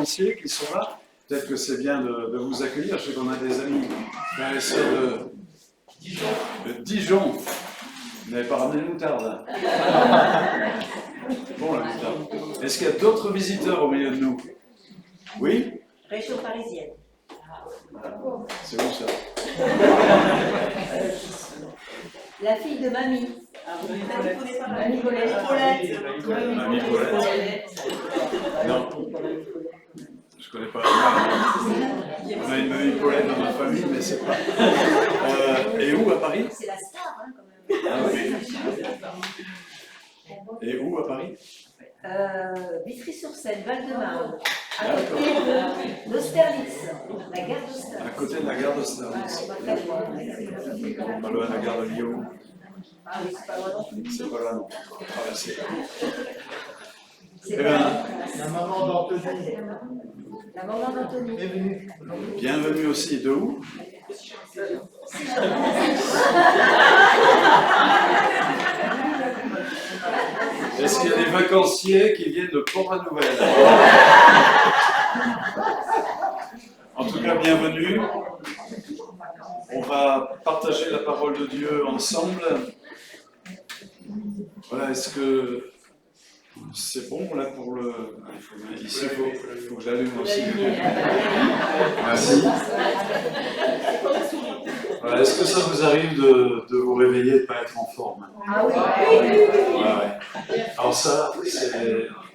vacanciers qui sont là. Peut-être que c'est bien de vous accueillir. Je sais qu'on a des amis frères et sœurs de Dijon. Vous n'avez pas ramené de moutarde. Bon, la moutarde. Est-ce qu'il y a d'autres visiteurs au milieu de nous? Oui? Région parisienne. C'est où ça? La fille de Mamie. Mamie Paulette. Mamie Paulette. Non. Je connais pas. On a une Mamie Paulette dans ma famille, mais c'est pas. Et où à Paris? C'est la star, hein, quand même. Ah oui. Et où à Paris? Vitry-sur-Seine, Val-de-Marne, à côté d'Austerlitz, la gare d'Austerlitz. À côté de la gare d'Austerlitz. Pas loin de la gare de Lyon. Ah oui, c'est pas loin non plus. C'est pas loin non plus. Traverser. C'est Eh bien, La maman d'Anthony la maman d'Anthony. est venue. bienvenue aussi. De où? Est-ce qu'il y a des vacanciers qui viennent de Port-la-Nouvelle? En tout cas, bienvenue. On va partager la parole de Dieu ensemble. Voilà, est-ce que c'est bon là pour le... Ici, il faut que j'allume aussi. Merci. Voilà, est-ce que ça vous arrive de vous réveiller et de ne pas être en forme? Ah oui. Ouais. Alors ça,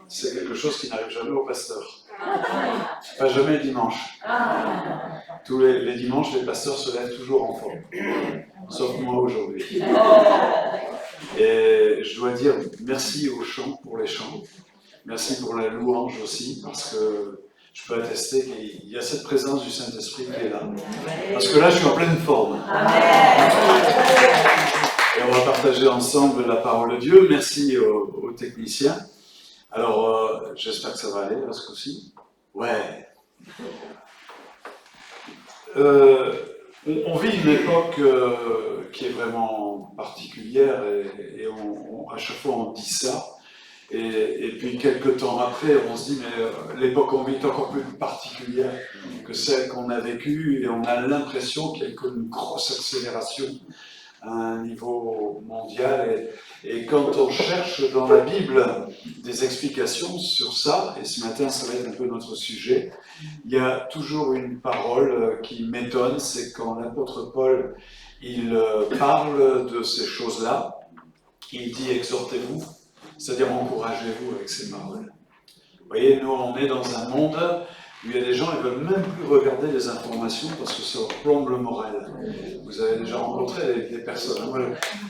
c'est quelque chose qui n'arrive jamais au pasteur. Pas jamais le dimanche. Tous les dimanches, les pasteurs se lèvent toujours en forme. Sauf moi aujourd'hui. Et je dois dire merci aux chants pour les chants. Merci pour la louange aussi, parce que je peux attester qu'il y a cette présence du Saint-Esprit qui est là. Parce que là, je suis en pleine forme. Et on va partager ensemble la parole de Dieu. Merci aux techniciens. Alors, j'espère que ça va aller, ce coup-ci. Ouais. On vit une époque qui est vraiment particulière et à chaque fois on dit ça. Et puis quelques temps après, on se dit mais l'époque qu'on vit est encore plus particulière que celle qu'on a vécue et on a l'impression qu'il y a une grosse accélération à un niveau mondial. Et quand on cherche dans la Bible des explications sur ça, et ce matin ça va être un peu notre sujet, il y a toujours une parole qui m'étonne, c'est quand l'apôtre Paul il parle de ces choses-là, il dit exhortez-vous, c'est-à-dire encouragez-vous avec ces paroles. Vous voyez, nous on est dans un monde où il y a des gens qui ne veulent même plus regarder les informations parce que ça plombe le moral. Vous avez déjà rencontré des personnes. Moi,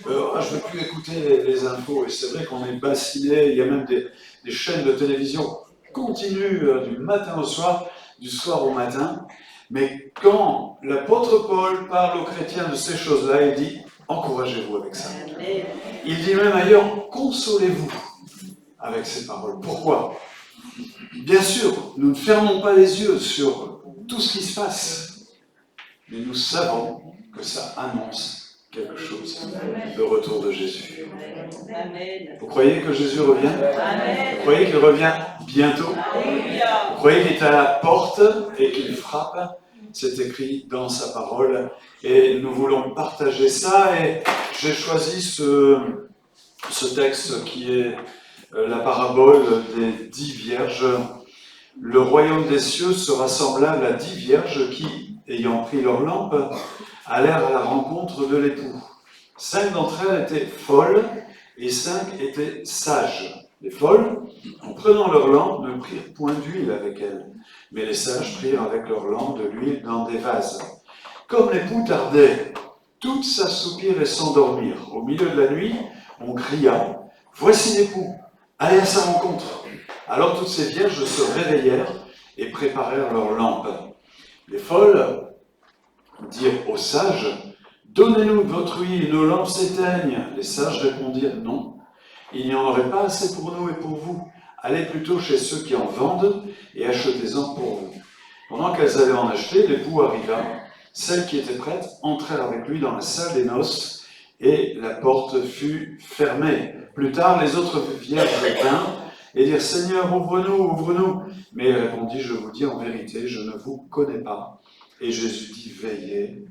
je ne veux plus écouter les infos. Et c'est vrai qu'on est bassiné. Il y a même des chaînes de télévision continues du matin au soir, du soir au matin. Mais quand l'apôtre Paul parle aux chrétiens de ces choses-là, il dit encouragez-vous avec ça. Il dit même ailleurs consolez-vous avec ces paroles. Pourquoi ? Bien sûr, nous ne fermons pas les yeux sur tout ce qui se passe, mais nous savons que ça annonce quelque chose, le retour de Jésus. Vous croyez que Jésus revient ? Vous croyez qu'il revient bientôt ? Vous croyez qu'il est à la porte et qu'il frappe ? C'est écrit dans sa parole et nous voulons partager ça et j'ai choisi ce texte qui est la parabole des 10 vierges. Le royaume des cieux sera semblable à 10 vierges qui, ayant pris leur lampe, allèrent à la rencontre de l'époux. 5 d'entre elles étaient folles et 5 étaient sages. Les folles, en prenant leur lampe, ne prirent point d'huile avec elles, mais les sages prirent avec leur lampe de l'huile dans des vases. Comme l'époux tardait, toutes s'assoupirent et s'endormirent. Au milieu de la nuit, on cria « Voici l'époux, allez à sa rencontre !» Alors toutes ces vierges se réveillèrent et préparèrent leurs lampes. Les folles dirent aux sages « Donnez-nous votre huile, nos lampes s'éteignent. » Les sages répondirent « Non, il n'y en aurait pas assez pour nous et pour vous. Allez plutôt chez ceux qui en vendent et achetez-en pour vous. » Pendant qu'elles allaient en acheter, l'époux arriva. Celles qui étaient prêtes entrèrent avec lui dans la salle des noces et la porte fut fermée. Plus tard, les autres vierges vinrent et dire « Seigneur, ouvre-nous, ouvre-nous ». Mais il répondit « Je vous dis en vérité, je ne vous connais pas ». Et Jésus dit « Veillez,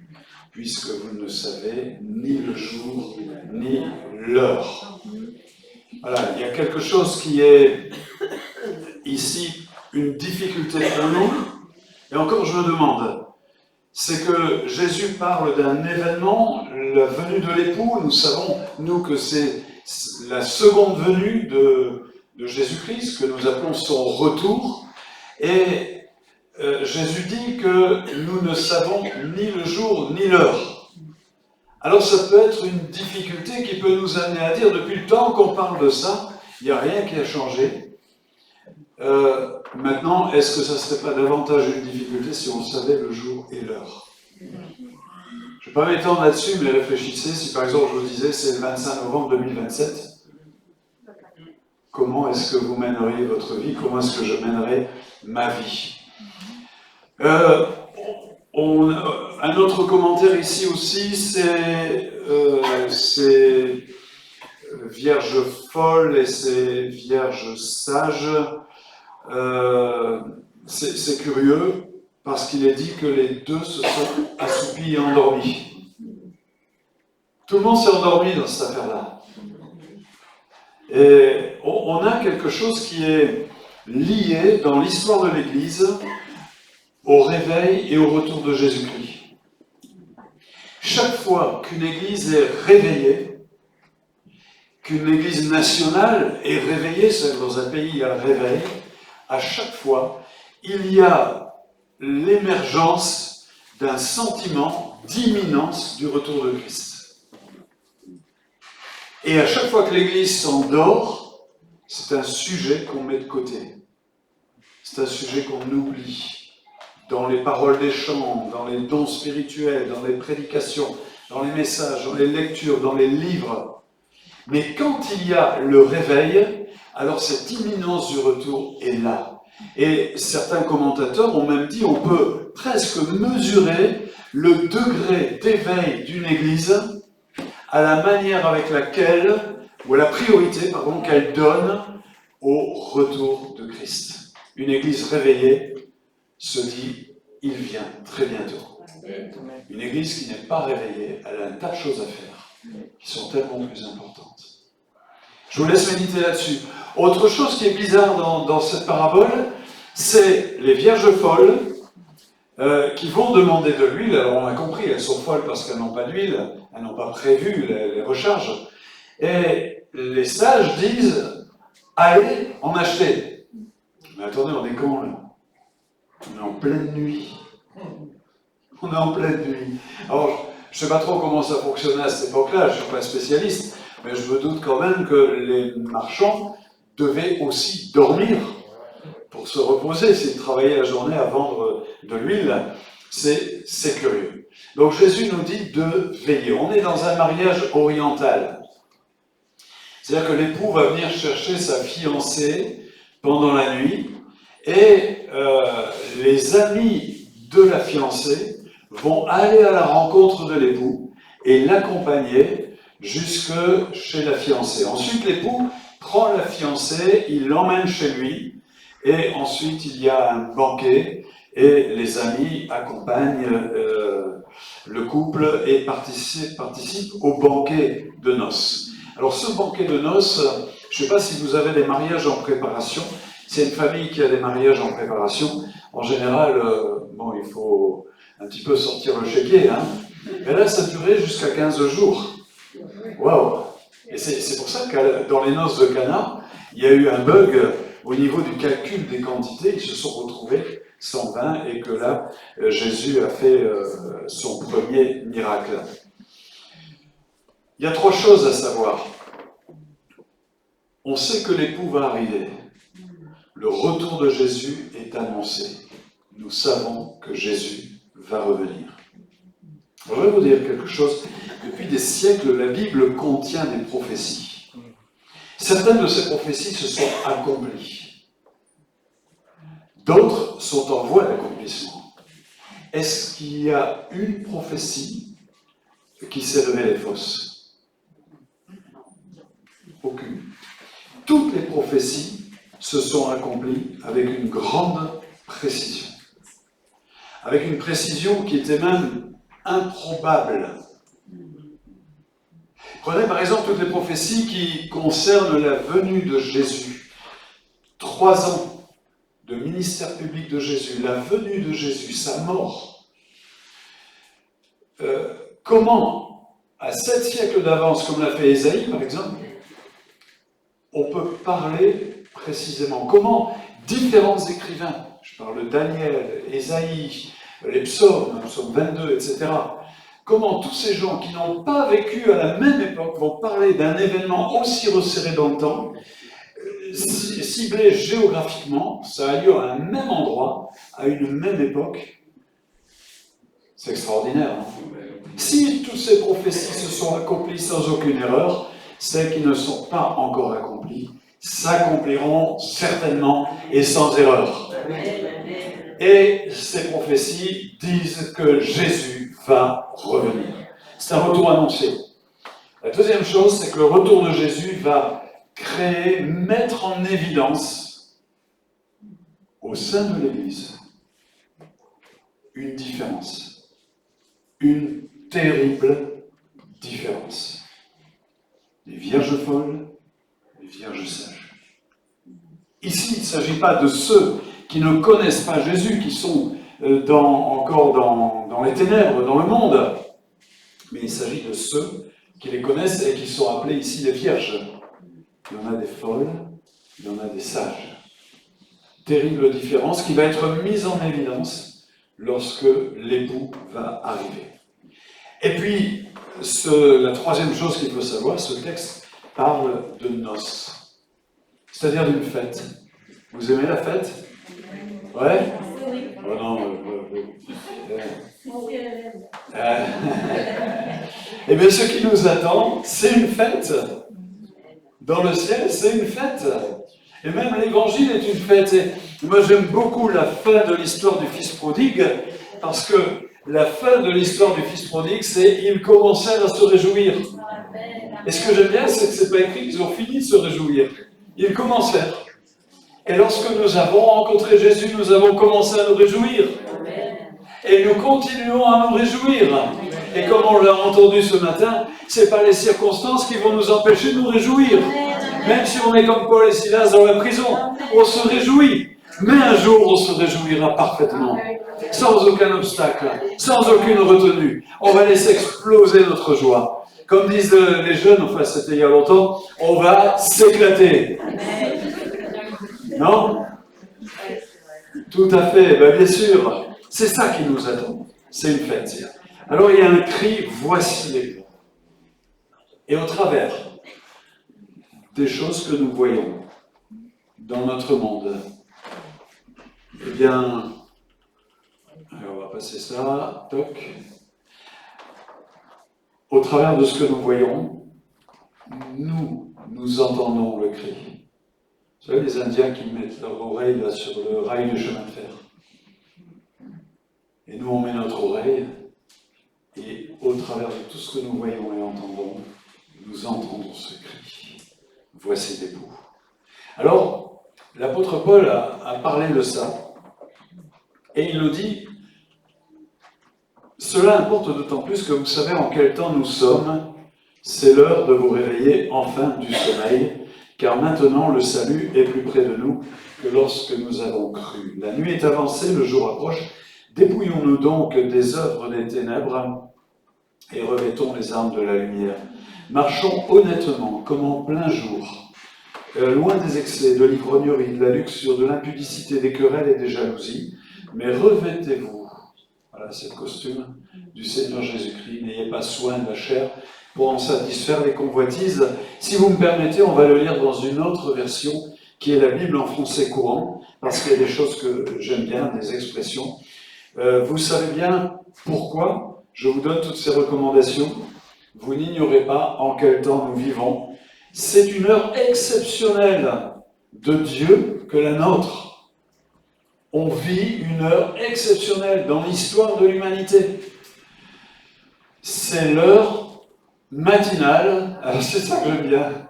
puisque vous ne savez ni le jour, ni l'heure ». Voilà, il y a quelque chose qui est ici une difficulté pour nous. Et encore, je me demande, c'est que Jésus parle d'un événement, la venue de l'époux. Nous savons, nous, que c'est la seconde venue de Jésus-Christ, que nous appelons son retour. Et Jésus dit que nous ne savons ni le jour ni l'heure. Alors ça peut être une difficulté qui peut nous amener à dire, depuis le temps qu'on parle de ça, il n'y a rien qui a changé. Maintenant, est-ce que ça ne serait pas davantage une difficulté si on savait le jour et l'heure? Je ne vais pas m'étendre là-dessus, mais réfléchissez. Si par exemple je vous disais c'est le 25 novembre 2027, comment est-ce que vous mèneriez votre vie? Comment est-ce que je mènerais ma vie? Un autre commentaire ici aussi, c'est Vierge folle et c'est Vierge sage. C'est curieux parce qu'il est dit que les deux se sont assoupis et endormis. Tout le monde s'est endormi dans cette affaire-là. Et on a quelque chose qui est lié dans l'histoire de l'Église au réveil et au retour de Jésus-Christ. Chaque fois qu'une Église est réveillée, qu'une Église nationale est réveillée, c'est dans un pays il y a le réveil, à chaque fois, il y a l'émergence d'un sentiment d'imminence du retour de Christ. Et à chaque fois que l'Église s'endort, c'est un sujet qu'on met de côté. C'est un sujet qu'on oublie. Dans les paroles des chants, dans les dons spirituels, dans les prédications, dans les messages, dans les lectures, dans les livres. Mais quand il y a le réveil, alors cette imminence du retour est là. Et certains commentateurs ont même dit on peut presque mesurer le degré d'éveil d'une Église à la manière avec laquelle, ou à la priorité, pardon, qu'elle donne au retour de Christ. Une Église réveillée se dit il vient très bientôt. Une Église qui n'est pas réveillée, elle a un tas de choses à faire qui sont tellement plus importantes. Je vous laisse méditer là-dessus. Autre chose qui est bizarre dans cette parabole, c'est les vierges folles qui vont demander de l'huile. Alors on a compris, elles sont folles parce qu'elles n'ont pas d'huile, elles n'ont pas prévu les recharges. Et les sages disent, allez en acheter. Mais attendez, on est quand là? On est en pleine nuit. On est en pleine nuit. Alors, je ne sais pas trop comment ça fonctionnait à cette époque-là, je ne suis pas spécialiste, mais je me doute quand même que les marchands devaient aussi dormir pour se reposer. S'ils travaillaient la journée à vendre de l'huile, c'est curieux. Donc Jésus nous dit de veiller. On est dans un mariage oriental. C'est-à-dire que l'époux va venir chercher sa fiancée pendant la nuit et les amis de la fiancée vont aller à la rencontre de l'époux et l'accompagner jusque chez la fiancée. Ensuite, l'époux prend la fiancée, il l'emmène chez lui et ensuite il y a un banquet et les amis accompagnent le couple et participent au banquet de noces. Alors ce banquet de noces, je ne sais pas si vous avez des mariages en préparation. C'est une famille qui a des mariages en préparation. En général, bon, il faut un petit peu sortir le chéquier, hein. Mais là, ça durait jusqu'à 15 jours. Waouh! Et c'est pour ça que dans les noces de Cana, il y a eu un bug au niveau du calcul des quantités. Ils se sont retrouvés sans vin et que là, Jésus a fait son premier miracle. Il y a 3 choses à savoir. On sait que l'époux va arriver. Le retour de Jésus est annoncé. Nous savons que Jésus va revenir. Alors, je vais vous dire quelque chose. Depuis des siècles, la Bible contient des prophéties. Certaines de ces prophéties se sont accomplies. D'autres sont en voie d'accomplissement. Est-ce qu'il y a une prophétie qui s'est révélée fausse? Aucune. Toutes les prophéties se sont accomplis avec une grande précision. Avec une précision qui était même improbable. Prenez par exemple toutes les prophéties qui concernent la venue de Jésus. 3 ans de ministère public de Jésus, la venue de Jésus, sa mort. Comment, à 7 siècles d'avance, comme l'a fait Ésaïe par exemple, on peut parler précisément? Comment différents écrivains, je parle de Daniel, Ésaïe, les psaumes, psaume 22, etc., comment tous ces gens qui n'ont pas vécu à la même époque vont parler d'un événement aussi resserré dans le temps, ciblé géographiquement, ça a lieu à un même endroit, à une même époque. C'est extraordinaire, hein? Si toutes ces prophéties se sont accomplies sans aucune erreur, celles qui ne sont pas encore accomplies s'accompliront certainement et sans erreur. Et ces prophéties disent que Jésus va revenir. C'est un retour annoncé. La deuxième chose, c'est que le retour de Jésus va créer, mettre en évidence au sein de l'Église une différence. Une terrible différence. Les vierges folles, les vierges sages. Ici, il ne s'agit pas de ceux qui ne connaissent pas Jésus, qui sont encore dans les ténèbres, dans le monde, mais il s'agit de ceux qui les connaissent et qui sont appelés ici les vierges. Il y en a des folles, il y en a des sages. Terrible différence qui va être mise en évidence lorsque l'époux va arriver. Et puis, la troisième chose qu'il faut savoir, ce texte parle de noces, c'est-à-dire d'une fête. Vous aimez la fête? Ouais? Oh non, Eh bien, ce qui nous attend, c'est une fête. Dans le ciel, c'est une fête. Et même l'évangile est une fête. Et moi, j'aime beaucoup la fin de l'histoire du fils prodigue, parce que la fin de l'histoire du fils prodigue, c'est ils commencèrent à se réjouir. Et ce que j'aime bien, c'est que ce n'est pas écrit qu'ils ont fini de se réjouir. Ils commencèrent. Et lorsque nous avons rencontré Jésus, nous avons commencé à nous réjouir. Et nous continuons à nous réjouir. Et comme on l'a entendu ce matin, ce n'est pas les circonstances qui vont nous empêcher de nous réjouir. Même si on est comme Paul et Silas dans la prison, on se réjouit. Mais un jour, on se réjouira parfaitement. Sans aucun obstacle, sans aucune retenue. On va laisser exploser notre joie. Comme disent les jeunes, enfin c'était il y a longtemps, on va s'éclater. Non? Tout à fait, ben bien sûr. C'est ça qui nous attend. C'est une fête. Alors il y a un cri, voici les blancs. Et au travers des choses que nous voyons dans notre monde, eh bien, on va passer ça, toc. Au travers de ce que nous voyons, nous entendons le cri. Vous savez, les Indiens qui mettent leur oreille là, sur le rail du chemin de fer. Et nous, on met notre oreille, et au travers de tout ce que nous voyons et entendons, nous entendons ce cri. Voici l'époux. Alors, l'apôtre Paul a parlé de ça, et il nous dit, cela importe d'autant plus que vous savez en quel temps nous sommes, c'est l'heure de vous réveiller enfin du sommeil, car maintenant le salut est plus près de nous que lorsque nous avons cru. La nuit est avancée, le jour approche, dépouillons-nous donc des œuvres des ténèbres et revêtons les armes de la lumière. Marchons honnêtement, comme en plein jour, loin des excès, de l'ivrognerie, de la luxure, de l'impudicité, des querelles et des jalousies, mais revêtez-vous, voilà, c'est le costume du Seigneur Jésus-Christ, n'ayez pas soin de la chair pour en satisfaire les convoitises. Si vous me permettez, on va le lire dans une autre version, qui est la Bible en français courant, parce qu'il y a des choses que j'aime bien, des expressions. Vous savez bien pourquoi je vous donne toutes ces recommandations. Vous n'ignorez pas en quel temps nous vivons. C'est une heure exceptionnelle de Dieu que la nôtre. On vit une heure exceptionnelle dans l'histoire de l'humanité. C'est l'heure matinale. Alors c'est ça que j'aime bien.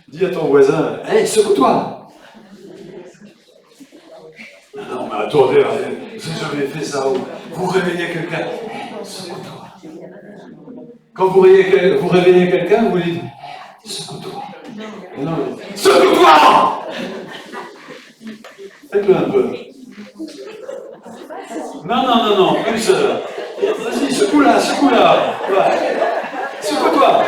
Dis à ton voisin, « Hey, secoue-toi !» Non, mais attendez, vous n'avez jamais fait ça. Vous réveillez quelqu'un. Secoue-toi. Quand vous réveillez quelqu'un, vous lui dites secoue-toi. Non, secoue-toi. Faites-le un peu. Non, plus. Vas-y, secoue-la. Ouais. Secoue-toi.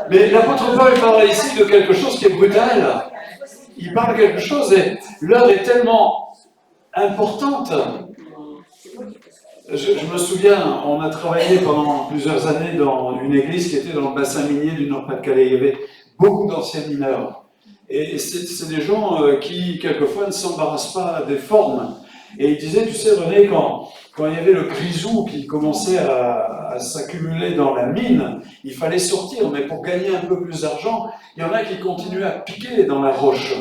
Mais l'apôtre Paul parle ici de quelque chose qui est brutal. Il parle de quelque chose et l'heure est tellement importante. Je me souviens, on a travaillé pendant plusieurs années dans une église qui était dans le bassin minier du Nord-Pas-de-Calais. Il y avait beaucoup d'anciens mineurs. Et c'est des gens qui, quelquefois, ne s'embarrassent pas des formes. Et il disait, tu sais, René, quand il y avait le grisou qui commençait à s'accumuler dans la mine, il fallait sortir. Mais pour gagner un peu plus d'argent, il y en a qui continuaient à piquer dans la roche.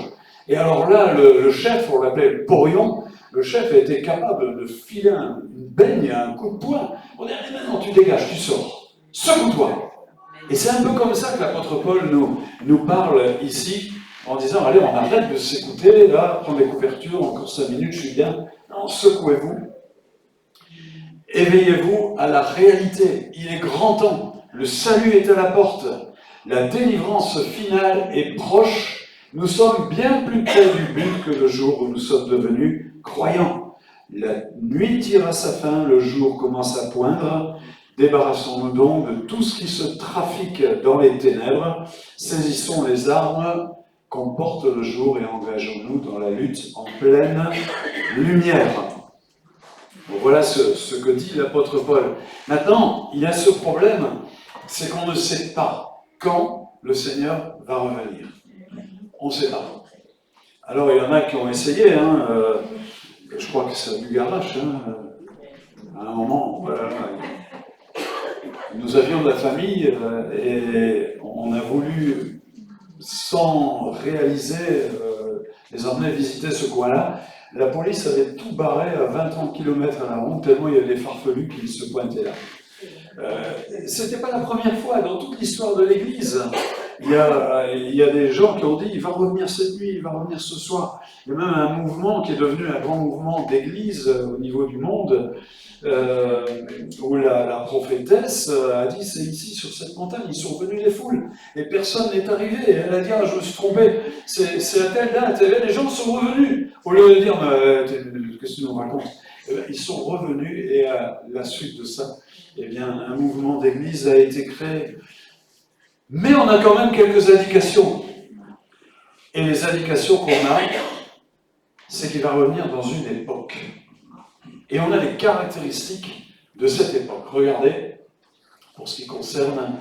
Et alors là, le chef, on l'appelait le porion, le chef était capable de filer une baigne, un coup de poing. On dit, allez, maintenant tu dégages, tu sors. Secoue-toi. Et c'est un peu comme ça que l'apôtre Paul nous parle ici, en disant, allez, on arrête de s'écouter, là, prendre les couvertures, encore 5 minutes, je suis bien. Non, secouez-vous. Éveillez-vous à la réalité. Il est grand temps. Le salut est à la porte. La délivrance finale est proche. Nous sommes bien plus près du but que le jour où nous sommes devenus croyants. La nuit tire à sa fin, le jour commence à poindre. Débarrassons-nous donc de tout ce qui se trafique dans les ténèbres. Saisissons les armes qu'on porte le jour et engageons-nous dans la lutte en pleine lumière. Bon, voilà ce que dit l'apôtre Paul. Maintenant, il y a ce problème, c'est qu'on ne sait pas quand le Seigneur va revenir. On ne sait pas. Alors, il y en a qui ont essayé, je crois que c'est du garage, à un moment, voilà, nous avions de la famille et on a voulu, sans réaliser, les emmener visiter ce coin-là. La police avait tout barré à 20-30 km à la ronde, tellement il y avait des farfelus qui se pointaient là. C'était pas la première fois dans toute l'histoire de l'Église. Il y a des gens qui ont dit il va revenir cette nuit, il va revenir ce soir. Il y a même un mouvement qui est devenu un grand mouvement d'église au niveau du monde, où la prophétesse a dit c'est ici sur cette montagne, ils sont venus les foules et personne n'est arrivé. Et elle a dit ah, je me suis trompée, c'est à telle date, et les gens sont revenus. Au lieu de dire qu'est-ce que tu nous racontes, ils sont revenus et à la suite de ça, eh bien, un mouvement d'église a été créé. Mais on a quand même quelques indications. Et les indications qu'on a, c'est qu'il va revenir dans une époque. Et on a les caractéristiques de cette époque. Regardez, pour ce qui concerne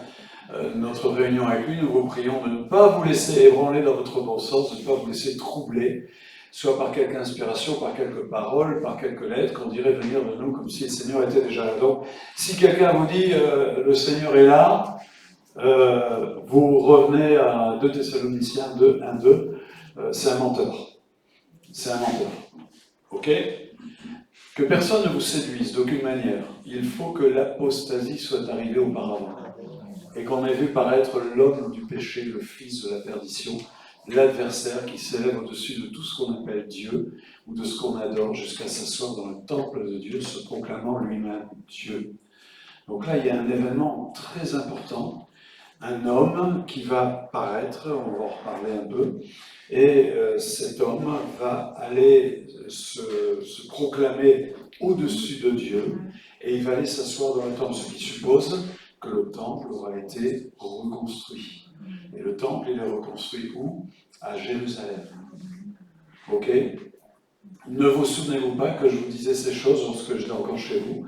notre réunion avec lui, nous vous prions de ne pas vous laisser ébranler dans votre bon sens, de ne pas vous laisser troubler, soit par quelque inspiration, par quelques paroles, par quelques lettres, qu'on dirait venir de nous comme si le Seigneur était déjà là. Donc, si quelqu'un vous dit le Seigneur est là, vous revenez à 2 Thessaloniciens 2, 1, 2, c'est un menteur. C'est un menteur. Ok ? Que personne ne vous séduise d'aucune manière. Il faut que l'apostasie soit arrivée auparavant. Et qu'on ait vu paraître l'homme du péché, le fils de la perdition, l'adversaire qui s'élève au-dessus de tout ce qu'on appelle Dieu, ou de ce qu'on adore, jusqu'à s'asseoir dans le temple de Dieu, se proclamant lui-même Dieu. Donc là, il y a un événement très important. Un homme qui va paraître, on va en reparler un peu, et cet homme va aller se proclamer au-dessus de Dieu, et il va aller s'asseoir dans le temple, ce qui suppose que le temple aura été reconstruit. Et le temple, il est reconstruit où ? À Jérusalem. Ok ? Ne vous souvenez-vous pas que je vous disais ces choses lorsque j'étais encore chez vous,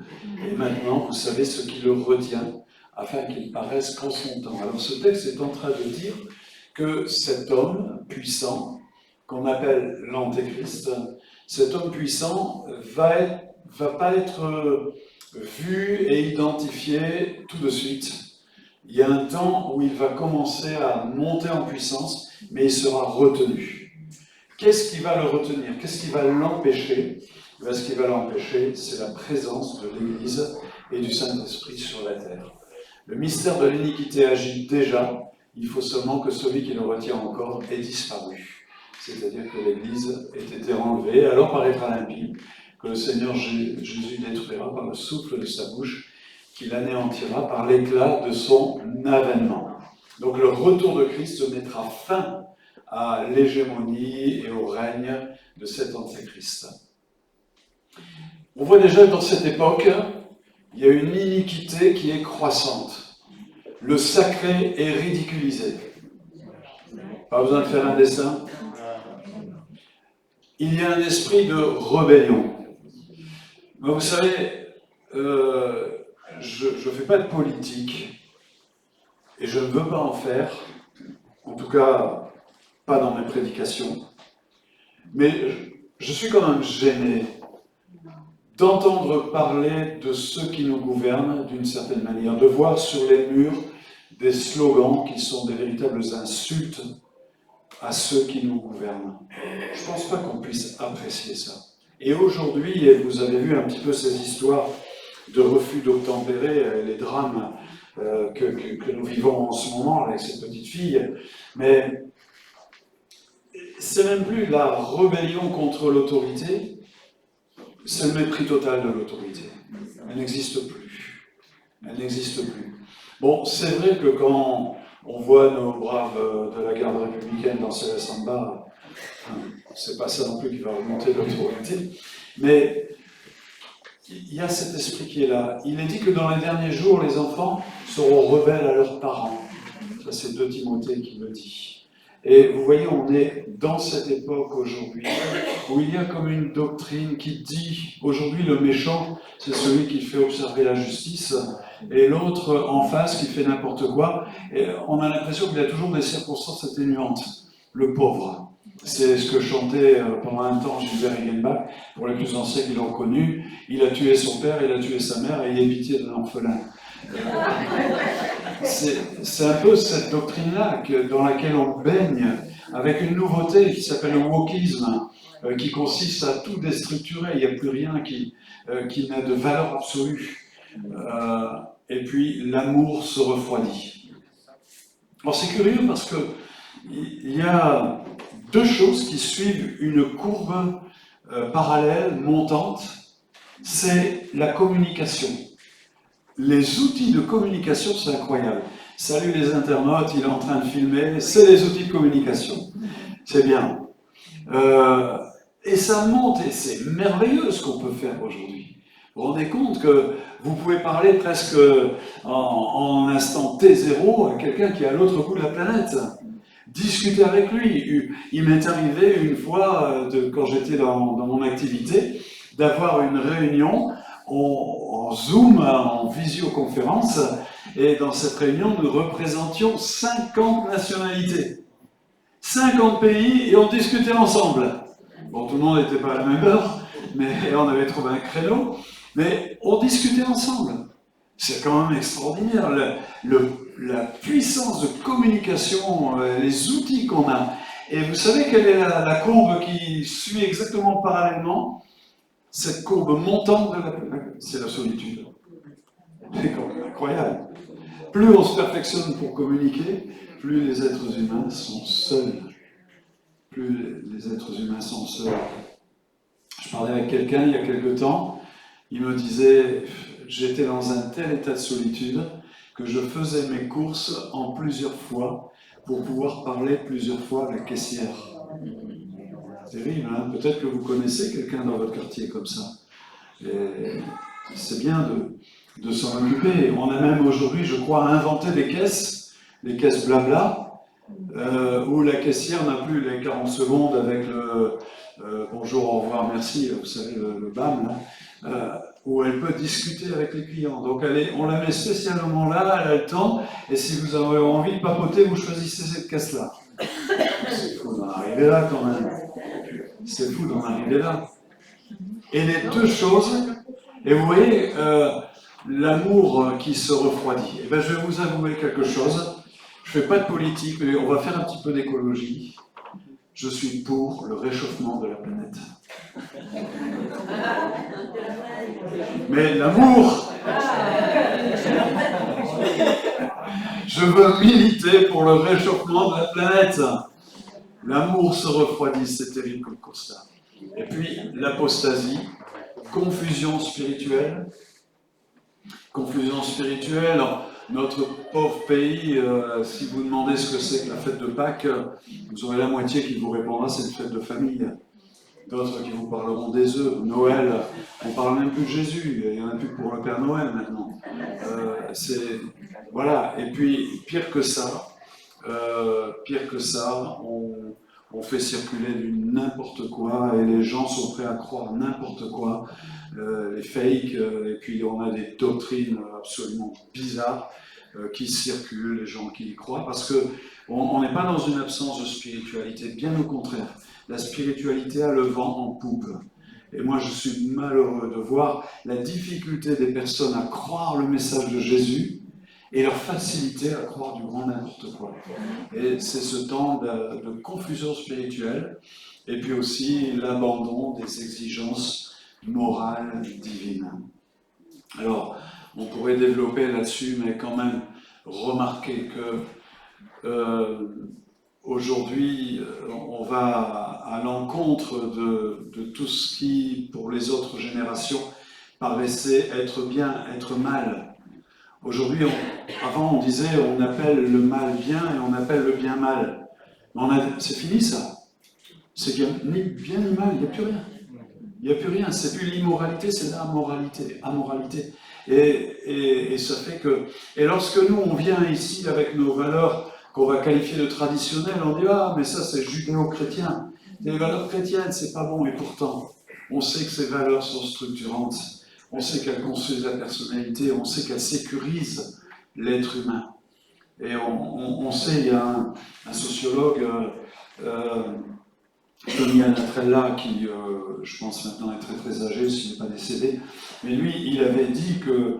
et maintenant vous savez ce qui le retient, afin qu'il paraisse qu'en son temps. Alors ce texte est en train de dire que cet homme puissant, qu'on appelle l'Antéchrist, cet homme puissant va pas être vu et identifié tout de suite. Il y a un temps où il va commencer à monter en puissance, mais il sera retenu. Qu'est-ce qui va le retenir ? Qu'est-ce qui va l'empêcher ? Ce qui va l'empêcher, c'est la présence de l'Église et du Saint-Esprit sur la terre. Le mystère de l'iniquité agit déjà, Il faut seulement que celui qui le retient encore ait disparu. C'est-à-dire que l'Église ait été enlevée, alors paraîtra limpide que le Seigneur Jésus détruira par le souffle de sa bouche, qu'il anéantira par l'éclat de son avènement. Donc le retour de Christ mettra fin à l'hégémonie et au règne de cet antéchrist. On voit déjà dans cette époque, il y a une iniquité qui est croissante. Le sacré est ridiculisé. Pas besoin de faire un dessin. Il y a un esprit de rébellion. Mais vous savez, je ne fais pas de politique et je ne veux pas en faire, en tout cas pas dans mes prédications, mais je suis quand même gêné d'entendre parler de ceux qui nous gouvernent d'une certaine manière, de voir sur les murs des slogans qui sont des véritables insultes à ceux qui nous gouvernent. Je ne pense pas qu'on puisse apprécier ça. Et aujourd'hui, vous avez vu un petit peu ces histoires de refus d'obtempérer, les drames que nous vivons en ce moment avec ces petites filles, mais c'est même plus la rébellion contre l'autorité, c'est le mépris total de l'autorité. Elle n'existe plus. Elle n'existe plus. Bon, c'est vrai que quand on voit nos braves de la garde républicaine danser la samba, c'est pas ça non plus qui va remonter l'autorité, mais il y a cet esprit qui est là. Il est dit que dans les derniers jours, les enfants seront rebelles à leurs parents. Ça, c'est 2 Timothée qui le dit. Et vous voyez, on est dans cette époque aujourd'hui où il y a comme une doctrine qui dit, aujourd'hui le méchant, c'est celui qui fait observer la justice, et l'autre en face qui fait n'importe quoi. Et on a l'impression qu'il y a toujours des circonstances atténuantes. Le pauvre. C'est ce que chantait pendant un temps Gilbert Regenbach, pour les plus anciens qui l'ont connu. Il a tué son père, il a tué sa mère, et il a pitié d'un orphelin. C'est un peu cette doctrine-là dans laquelle on baigne, avec une nouveauté qui s'appelle le wokisme, qui consiste à tout déstructurer. Il n'y a plus rien qui n'a de valeur absolue. Et puis l'amour se refroidit. Alors c'est curieux parce que il y a 2 choses qui suivent une courbe parallèle, montante. C'est la communication. Les outils de communication, c'est incroyable. Salut les internautes, il est en train de filmer, c'est les outils de communication. C'est bien. Et ça monte, et c'est merveilleux ce qu'on peut faire aujourd'hui. Vous vous rendez compte que vous pouvez parler presque en instant T0 à quelqu'un qui est à l'autre bout de la planète. Discuter avec lui. Il m'est arrivé une fois, quand j'étais dans mon activité, d'avoir une réunion en Zoom, en visioconférence, et dans cette réunion, nous représentions 50 nationalités. 50 pays, et on discutait ensemble. Bon, tout le monde n'était pas à la même heure, mais on avait trouvé un créneau, mais on discutait ensemble. C'est quand même extraordinaire, la puissance de communication, les outils qu'on a. Et vous savez quelle est la courbe qui suit exactement parallèlement? Cette courbe montante, c'est la solitude. C'est incroyable. Plus on se perfectionne pour communiquer, plus les êtres humains sont seuls. Plus les êtres humains sont seuls. Je parlais avec quelqu'un il y a quelque temps, il me disait, j'étais dans un tel état de solitude que je faisais mes courses en plusieurs fois pour pouvoir parler plusieurs fois à la caissière. Terrible, hein? Peut-être que vous connaissez quelqu'un dans votre quartier comme ça. Et c'est bien de s'en occuper. On a même aujourd'hui, je crois, inventé des caisses blabla, où la caissière n'a plus les 40 secondes avec le bonjour, au revoir, merci, vous savez, le BAM, là, où elle peut discuter avec les clients. Donc on la met spécialement là, elle a le temps, et si vous avez envie de papoter, vous choisissez cette caisse-là. C'est fou d'en arriver là quand même. C'est fou d'en arriver là. Et les 2 choses, et vous voyez, l'amour qui se refroidit. Et bien, je vais vous avouer quelque chose. Je ne fais pas de politique, mais on va faire un petit peu d'écologie. Je suis pour le réchauffement de la planète. Mais l'amour, Je veux militer pour le réchauffement de la planète. L'amour se refroidit, c'est terrible comme constat. Et puis l'apostasie, confusion spirituelle. Confusion spirituelle. Notre pauvre pays, si vous demandez ce que c'est que la fête de Pâques, vous aurez la moitié qui vous répondra c'est une fête de famille. D'autres qui vous parleront des œufs. Noël, on ne parle même plus de Jésus, il n'y en a plus pour le Père Noël maintenant. Voilà. Et puis, pire que ça, on fait circuler du n'importe quoi et les gens sont prêts à croire n'importe quoi, les fakes, et puis on a des doctrines absolument bizarres qui circulent, les gens qui y croient, parce qu'on n'est pas dans une absence de spiritualité, bien au contraire. La spiritualité a le vent en poupe. Et moi, je suis malheureux de voir la difficulté des personnes à croire le message de Jésus et leur facilité à croire du grand n'importe quoi. Et c'est ce temps de confusion spirituelle et puis aussi l'abandon des exigences morales divines. Alors, on pourrait développer là-dessus, mais quand même remarquer que aujourd'hui, on va à l'encontre de tout ce qui, pour les autres générations, paraissait être bien, être mal. Aujourd'hui, avant on disait on appelle le mal bien et on appelle le bien mal. C'est fini ça. C'est qu'il n'y a ni bien ni mal, il n'y a plus rien. Il n'y a plus rien, c'est plus l'immoralité, c'est l'amoralité. Et ça fait que... Et lorsque nous, on vient ici avec nos valeurs qu'on va qualifier de traditionnelles, on dit « Ah, mais ça, c'est judéo-chrétien. Les valeurs chrétiennes, c'est pas bon. » Et pourtant, on sait que ces valeurs sont structurantes. On sait qu'elles construisent la personnalité. On sait qu'elles sécurisent l'être humain. Et on sait, il y a un sociologue... Tony Anatrella, qui, je pense maintenant est très très âgé, s'il n'est pas décédé, mais lui, il avait dit que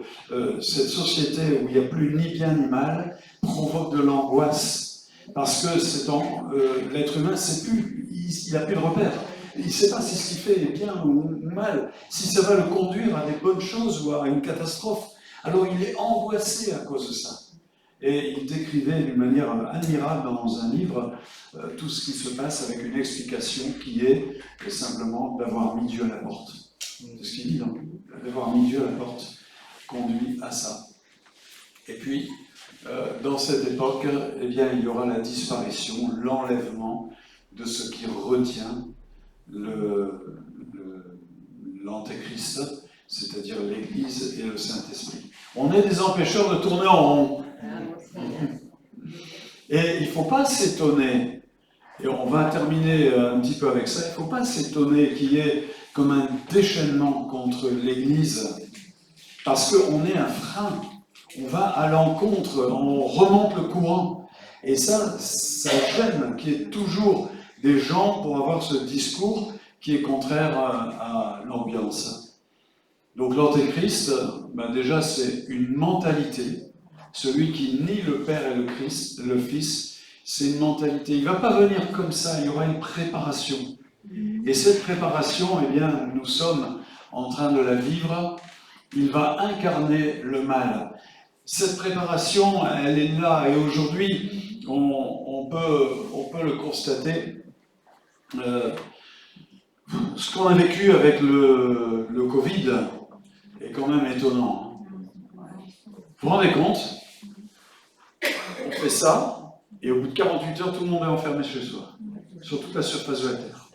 cette société où il n'y a plus ni bien ni mal provoque de l'angoisse, parce que l'être humain, il n'a plus de repère. Il ne sait pas si ce qu'il fait est bien ou mal, si ça va le conduire à des bonnes choses ou à une catastrophe. Alors il est angoissé à cause de ça. Et il décrivait d'une manière admirable dans un livre tout ce qui se passe avec une explication qui est simplement d'avoir mis Dieu à la porte. C'est ce qu'il dit, donc. D'avoir mis Dieu à la porte conduit à ça. Et puis, dans cette époque, eh bien, il y aura la disparition, l'enlèvement de ce qui retient l'Antéchrist, c'est-à-dire l'Église et le Saint-Esprit. On est des empêcheurs de tourner en rond. Et il ne faut pas s'étonner, et on va terminer un petit peu avec ça, il ne faut pas s'étonner qu'il y ait comme un déchaînement contre l'Église, parce qu'on est un frein, on va à l'encontre, on remonte le courant, et ça gêne qu'il y ait toujours des gens pour avoir ce discours qui est contraire à l'ambiance. Donc l'Antéchrist, déjà c'est une mentalité. Celui qui nie le Père et le Fils, c'est une mentalité. Il ne va pas venir comme ça, il y aura une préparation. Et cette préparation, eh bien, nous sommes en train de la vivre. Il va incarner le mal. Cette préparation, elle est là. Et aujourd'hui, on peut le constater. Ce qu'on a vécu avec le Covid est quand même étonnant. Vous vous rendez compte? On fait ça, et au bout de 48 heures, tout le monde est enfermé chez soi, sur toute la surface de la Terre.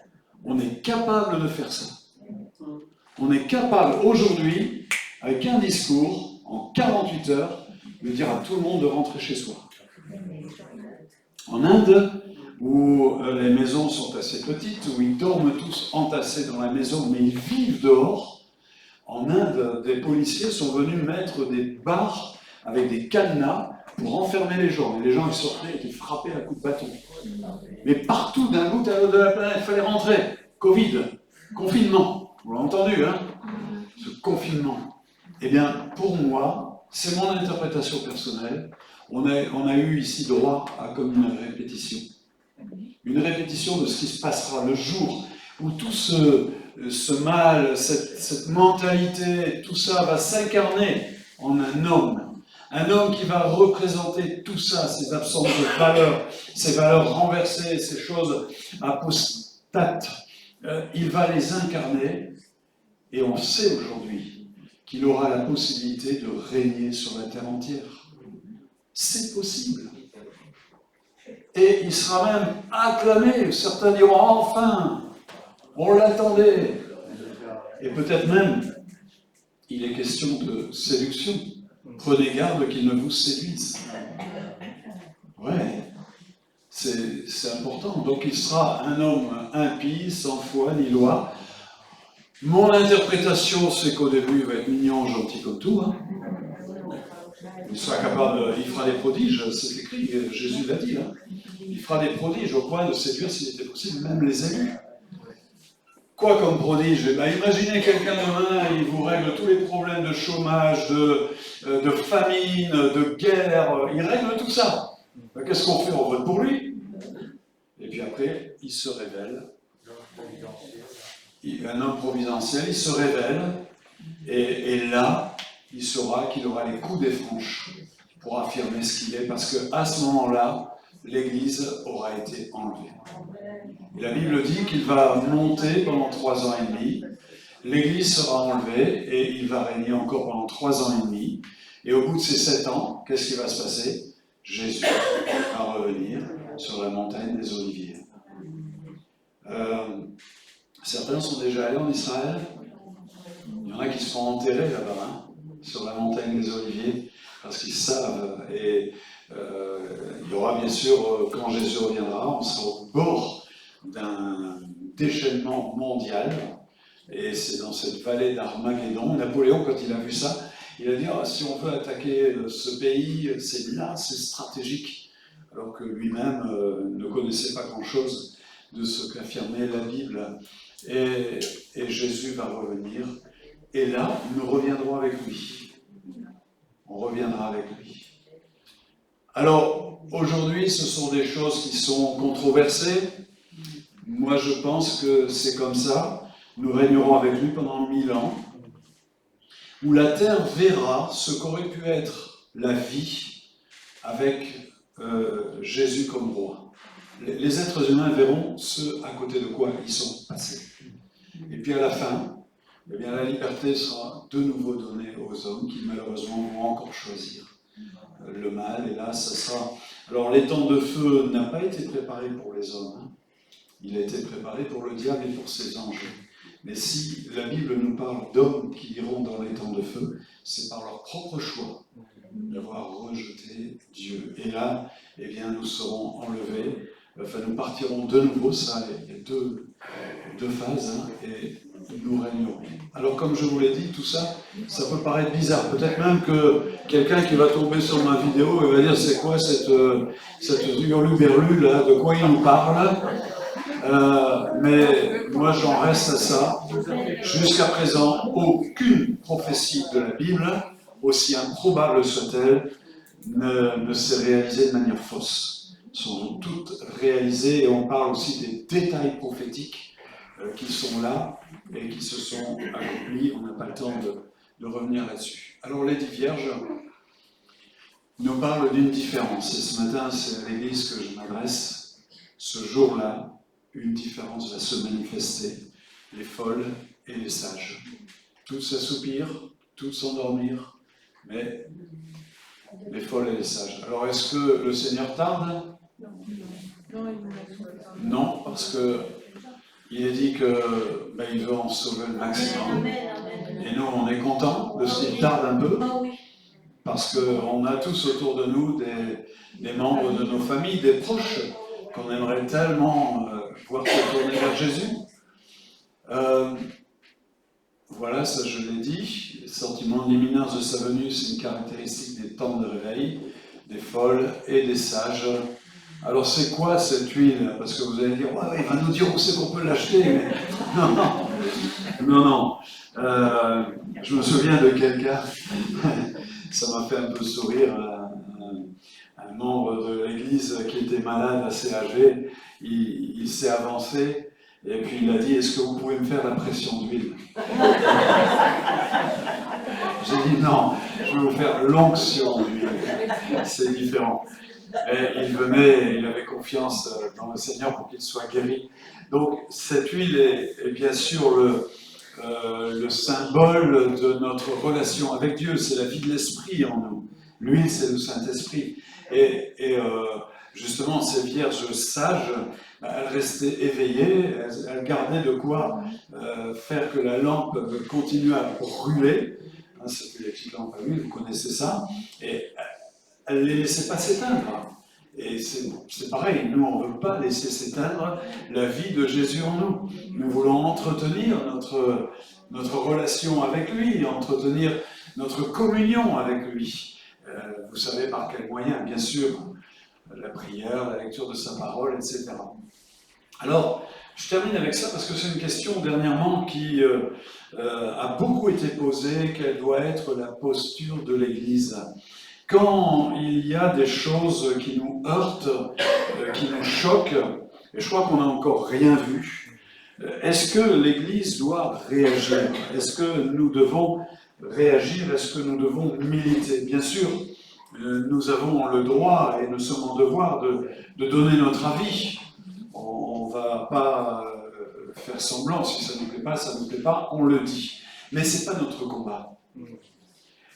On est capable de faire ça. On est capable aujourd'hui, avec un discours, en 48 heures, de dire à tout le monde de rentrer chez soi. En Inde, où les maisons sont assez petites, où ils dorment tous entassés dans la maison, mais ils vivent dehors, en Inde, des policiers sont venus mettre des barres avec des cadenas pour enfermer les gens. Et les gens, ils sortaient et étaient frappés à coups de bâton. Mais partout, d'un bout à l'autre de la planète, il fallait rentrer. Covid, confinement. Vous l'avez entendu, hein? Ce confinement. Eh bien, pour moi, c'est mon interprétation personnelle. On a eu ici droit à comme une répétition. Une répétition de ce qui se passera le jour où tout ce mal, cette mentalité, tout ça va s'incarner en un Un homme qui va représenter tout ça, ces absences de valeurs, ces valeurs renversées, ces choses apostates. Il va les incarner et on sait aujourd'hui qu'il aura la possibilité de régner sur la terre entière. C'est possible. Et il sera même acclamé. Certains diront enfin, on l'attendait. Et peut-être même, il est question de séduction. Prenez garde qu'il ne vous séduise. Ouais, c'est important. Donc il sera un homme impie, sans foi ni loi. Mon interprétation, c'est qu'au début, il va être mignon, gentil comme tout. Hein. Il sera capable, il fera des prodiges, c'est écrit, Jésus l'a dit. Hein. Il fera des prodiges au point de séduire, s'il était possible, même les élus. Quoi comme prodige? Imaginez quelqu'un demain, il vous règle tous les problèmes de chômage, de famine, de guerre, il règle tout ça. Qu'est-ce qu'on fait? On vote pour lui. Et puis après, il se révèle. Un homme providentiel, il se révèle, et là, il saura qu'il aura les coups des franches pour affirmer ce qu'il est, parce qu'à ce moment-là, l'Église aura été enlevée. Et la Bible dit qu'il va monter pendant 3 ans et demi, l'Église sera enlevée, et il va régner encore pendant 3 ans et demi, et au bout de ces 7 ans, qu'est-ce qui va se passer? Jésus va revenir sur la montagne des Oliviers. Certains sont déjà allés en Israël. Il y en a qui se font enterrer là-bas, hein, sur la montagne des Oliviers, parce qu'ils savent. Et il y aura bien sûr, quand Jésus reviendra, on sera au bord d'un déchaînement mondial. Et c'est dans cette vallée d'Armageddon. Napoléon, quand il a vu ça, il a dit si on veut attaquer ce pays, c'est là, c'est stratégique. Alors que lui-même ne connaissait pas grand-chose de ce qu'affirmait la Bible. Et Jésus va revenir, et là, nous reviendrons avec lui. On reviendra avec lui. Alors, aujourd'hui, ce sont des choses qui sont controversées. Moi, je pense que c'est comme ça. Nous régnerons avec lui pendant 1000 ans, où la terre verra ce qu'aurait pu être la vie avec Jésus comme roi. Les êtres humains verront ce à côté de quoi ils sont passés. Et puis à la fin, eh bien, la liberté sera de nouveau donnée aux hommes qui malheureusement vont encore choisir le mal. Et là, ça sera... Alors l'étang de feu n'a pas été préparé pour les hommes. Hein. Il a été préparé pour le diable et pour ses anges. Mais si la Bible nous parle d'hommes qui iront dans l'étang de feu, c'est par leur propre choix d'avoir rejeté Dieu. Et là, eh bien, nous serons enlevés. Enfin, nous partirons de nouveau, ça, il y a deux phases, hein, et nous régnerons. Alors, comme je vous l'ai dit, tout ça, ça peut paraître bizarre. Peut-être même que quelqu'un qui va tomber sur ma vidéo et va dire c'est quoi cette hurluberlu là, de quoi il nous parle? Mais moi, j'en reste à ça. Jusqu'à présent, aucune prophétie de la Bible, aussi improbable soit-elle, ne s'est réalisée de manière fausse. Sont toutes réalisées, et on parle aussi des détails prophétiques qui sont là et qui se sont accomplis. On n'a pas le temps de revenir là-dessus. Alors les 10 vierges nous parlent d'une différence, et ce matin c'est à l'église que je m'adresse. Ce jour-là, une différence va se manifester, les folles et les sages. Toutes s'assoupirent, toutes s'endormirent, mais les folles et les sages. Alors est-ce que le Seigneur tarde ? Non, parce que il est dit que il veut en sauver le maximum. Et nous, on est contents de ce qu'il tarde un peu, parce qu'on a tous autour de nous des membres de nos familles, des proches, qu'on aimerait tellement voir se tourner vers Jésus. Voilà, ça je l'ai dit. Le sentiment d'imminence de sa venue, c'est une caractéristique des temps de réveil, des folles et des sages. Alors c'est quoi cette huile? Parce que vous allez dire, ouais, il va nous dire où c'est qu'on peut l'acheter. Mais... Non. Je me souviens de quelqu'un, ça m'a fait un peu sourire, un membre de l'église qui était malade, assez âgé, il s'est avancé Et puis il a dit, est-ce que vous pouvez me faire la pression d'huile? J'ai dit non, je vais vous faire l'onction d'huile. C'est différent. Et il venait, il avait confiance dans le Seigneur pour qu'il soit guéri. Donc cette huile est bien sûr le symbole de notre relation avec Dieu. C'est la vie de l'Esprit en nous. L'huile, c'est le Saint-Esprit. Et justement, ces vierges sages, elles restaient éveillées, elles gardaient de quoi faire que la lampe continue à brûler. Hein, c'était les petites lampes à huile, vous connaissez ça. Et elles ne les laissaient pas s'éteindre. Et c'est pareil, nous on ne veut pas laisser s'éteindre la vie de Jésus en nous. Nous voulons entretenir notre relation avec lui, entretenir notre communion avec lui. Vous savez par quel moyen, bien sûr, la prière, la lecture de sa parole, etc. Alors, je termine avec ça parce que c'est une question dernièrement qui a beaucoup été posée, quelle doit être la posture de l'Église. Quand il y a des choses qui nous heurtent, qui nous choquent, et je crois qu'on n'a encore rien vu, est-ce que l'Église doit réagir? Est-ce que nous devons réagir? Est-ce que nous devons militer? Bien sûr, nous avons le droit et nous sommes en devoir de donner notre avis. On ne va pas faire semblant, si ça ne nous plaît pas, ça ne nous plaît pas, on le dit. Mais ce n'est pas notre combat.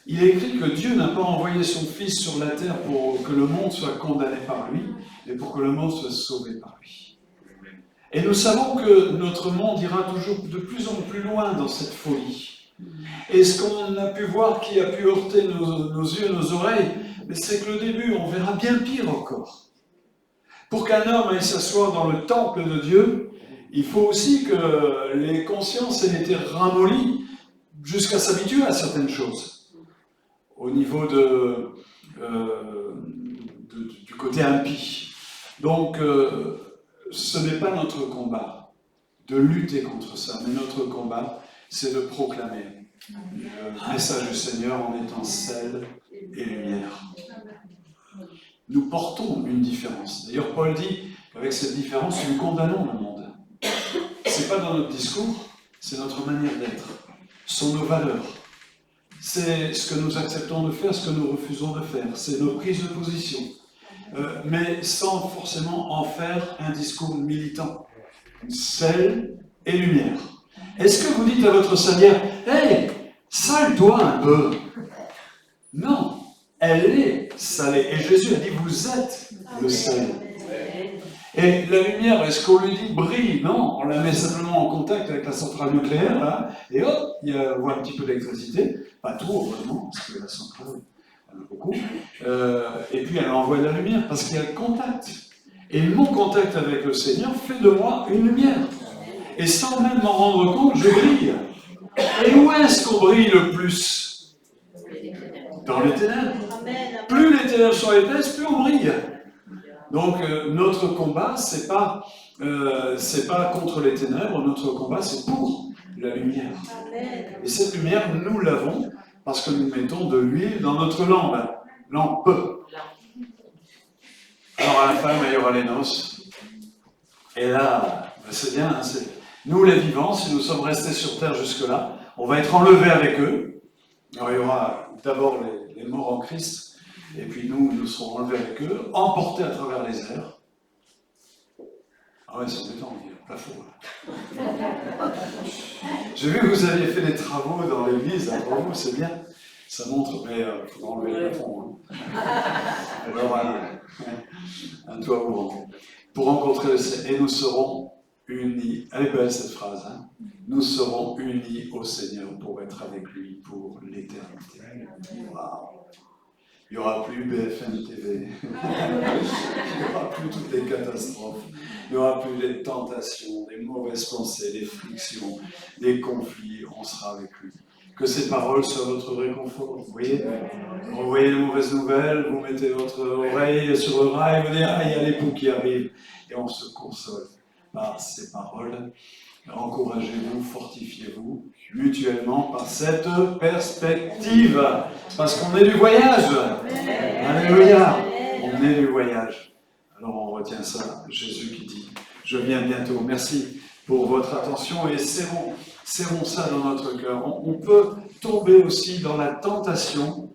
Il est écrit que Dieu n'a pas envoyé son Fils sur la terre pour que le monde soit condamné par lui, mais pour que le monde soit sauvé par lui. Et nous savons que notre monde ira toujours de plus en plus loin dans cette folie. Et ce qu'on a pu voir qui a pu heurter nos yeux, nos oreilles, c'est que le début, on verra bien pire encore. Pour qu'un homme aille s'asseoir dans le temple de Dieu, il faut aussi que les consciences aient été ramollies jusqu'à s'habituer à certaines choses. Au niveau du côté impie. Donc, ce n'est pas notre combat de lutter contre ça, mais notre combat, c'est de proclamer le message du Seigneur en étant sel et lumière. Nous portons une différence. D'ailleurs, Paul dit qu'avec cette différence, nous condamnons le monde. Ce n'est pas dans notre discours, c'est notre manière d'être. Ce sont nos valeurs. C'est ce que nous acceptons de faire, ce que nous refusons de faire. C'est nos prises de position. Mais sans forcément en faire un discours militant. Sel et lumière. Est-ce que vous dites à votre salière, « Hey, sale-toi un peu !» Non, elle est salée. Et Jésus a dit, « Vous êtes le sel. » Et la lumière, est-ce qu'on lui dit brille? Non, on la met simplement en contact avec la centrale nucléaire, là, et hop, on voit un petit peu d'électricité. Pas tout, heureusement, parce que la centrale, elle en a beaucoup. Et puis elle envoie de la lumière, parce qu'il y a le contact. Et mon contact avec le Seigneur fait de moi une lumière. Et sans même m'en rendre compte, je brille. Et où est-ce qu'on brille le plus? Dans les ténèbres. Plus les ténèbres sont épaisses, plus on brille. Donc notre combat, c'est pas contre les ténèbres, notre combat c'est pour la lumière. Et cette lumière, nous l'avons parce que nous mettons de l'huile dans notre lampe. Alors à la fin, il y aura les noces. Et là, c'est bien, hein, nous les vivants, si nous sommes restés sur terre jusque-là, on va être enlevés avec eux. Alors il y aura d'abord les morts en Christ. Et puis nous serons enlevés avec eux, emportés à travers les airs. Ah ouais, c'est embêtant, il y a pas faux. J'ai vu que vous aviez fait des travaux dans l'église, hein, pour vous, c'est bien. Ça montre, mais il faut enlever le plafond. Hein. Alors, un toit ouvrant. Pour rencontrer le Seigneur, et nous serons unis. Elle est belle cette phrase, hein. Nous serons unis au Seigneur pour être avec lui pour l'éternité. Waouh. Il n'y aura plus BFM TV, il n'y aura plus toutes les catastrophes, il n'y aura plus les tentations, les mauvaises pensées, les frictions, les conflits, on sera avec lui. Que ces paroles soient votre réconfort, vous voyez les mauvaises nouvelles, vous mettez votre oreille sur le rail, vous dites « Ah, il y a l'époux qui arrive » et on se console par ces paroles. Encouragez-vous, fortifiez-vous mutuellement par cette perspective. Parce qu'on est du voyage. Alléluia. On est du voyage. Alors on retient ça. Jésus qui dit, je viens bientôt. Merci pour votre attention et serrons ça dans notre cœur. On peut tomber aussi dans la tentation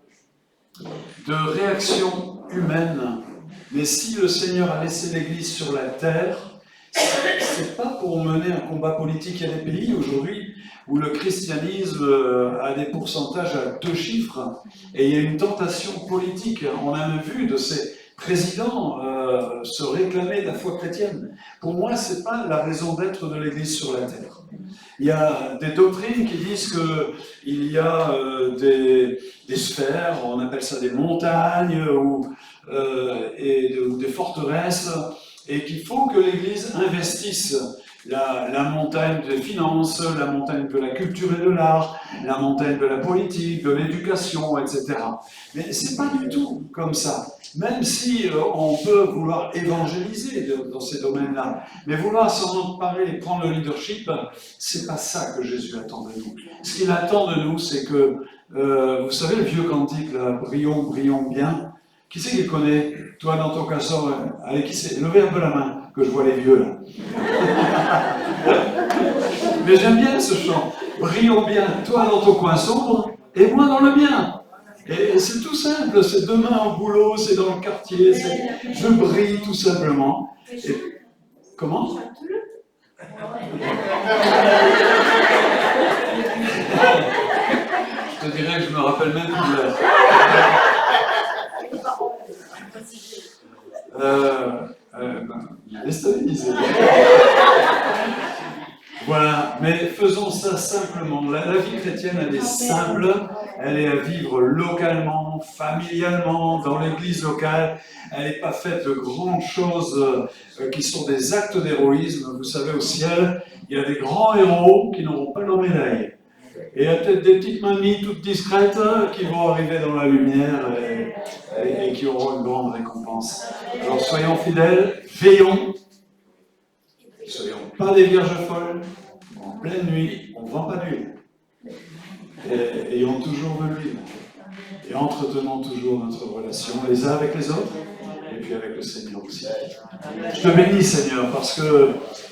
de réaction humaine. Mais si le Seigneur a laissé l'Église sur la terre, c'est pas pour mener un combat politique. Il y a des pays aujourd'hui où le christianisme a des pourcentages à 2 chiffres et il y a une tentation politique. On a même vu de ces présidents se réclamer de la foi chrétienne. Pour moi, c'est pas la raison d'être de l'Église sur la terre. Il y a des doctrines qui disent qu'il y a des sphères, on appelle ça des montagnes ou des forteresses, et qu'il faut que l'Église investisse la montagne des finances, la montagne de la culture et de l'art, la montagne de la politique, de l'éducation, etc. Mais c'est pas du tout comme ça. Même si on peut vouloir évangéliser dans ces domaines-là, mais vouloir s'en emparer et prendre le leadership, c'est pas ça que Jésus attend de nous. Ce qu'il attend de nous, c'est que, vous savez le vieux cantique, là, brillons, brillons bien. Qui c'est qui connaît? Toi, dans ton casson, allez, qui c'est? Levez un peu la main, que je vois les vieux, là. Mais j'aime bien ce chant. Brillons bien, toi dans ton coin sombre, et moi dans le bien. Et c'est tout simple, c'est demain au boulot, c'est dans le quartier, je brille tout simplement. Et... Comment? Je te dirais que je me rappelle même plus de l'heure. Déstabilisé. Voilà, mais faisons ça simplement. La vie chrétienne, elle est simple, elle est à vivre localement, familialement, dans l'église locale. Elle n'est pas faite de grandes choses qui sont des actes d'héroïsme. Vous savez, au ciel, il y a des grands héros qui n'auront pas leur médaille. Et il y a peut-être des petites mamies toutes discrètes qui vont arriver dans la lumière et qui auront une grande récompense. Alors soyons fidèles, veillons. Ne soyons pas des vierges folles, en pleine nuit, on ne vend pas d'huile. Et ayons toujours de l'huile. Et entretenons toujours notre relation les uns avec les autres, et puis avec le Seigneur aussi. Je te bénis, Seigneur, parce que